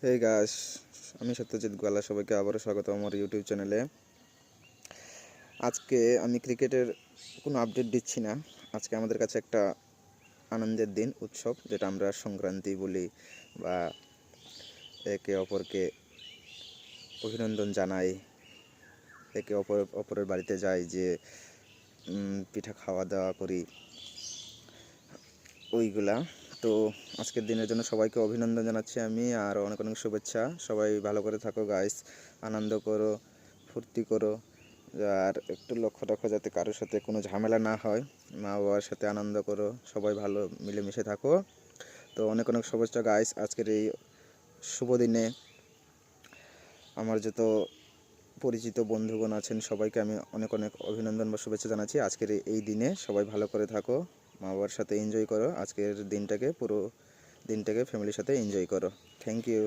Hey guys, আমি সত্যজিৎ গোয়ালা, সবাইকে আবারও স্বাগত আমার ইউটিউব চ্যানেলে। আজকে আমি ক্রিকেটের কোনো আপডেট দিচ্ছি না। আজকে আমাদের কাছে একটা আনন্দের দিন, উৎসব, যেটা আমরা সংক্রান্তি বলি, বা একে অপরকে অভিনন্দন জানাই, একে অপরের বাড়িতে যাই, যে পিঠা খাওয়া দাওয়া করি, ওইগুলা। তো আজকের দিনের জন্য সবাইকে অভিনন্দন জানাচ্ছি আমি, আর অনেক অনেক শুভেচ্ছা। সবাই ভালো করে থাকো গাইস, আনন্দ করো, ফুর্তি করো, আর একটু লক্ষ্য রাখো যাতে কারোর সাথে কোনো ঝামেলা না হয়। মা বাবার সাথে আনন্দ করো, সবাই ভালো মিলেমিশে থাকো। তো অনেক অনেক শুভেচ্ছা গাইস। আজকের এই শুভ দিনে আমার যত পরিচিত বন্ধুগণ আছেন সবাইকে আমি অনেক অনেক অভিনন্দন বা শুভেচ্ছা জানাচ্ছি। আজকের এই দিনে সবাই ভালো করে থাকো, মা বাবার সাথে এনজয় করো, আজকের দিনটাকে পুরো দিনটাকে ফ্যামিলির সাথে এনজয় করো। Thank you.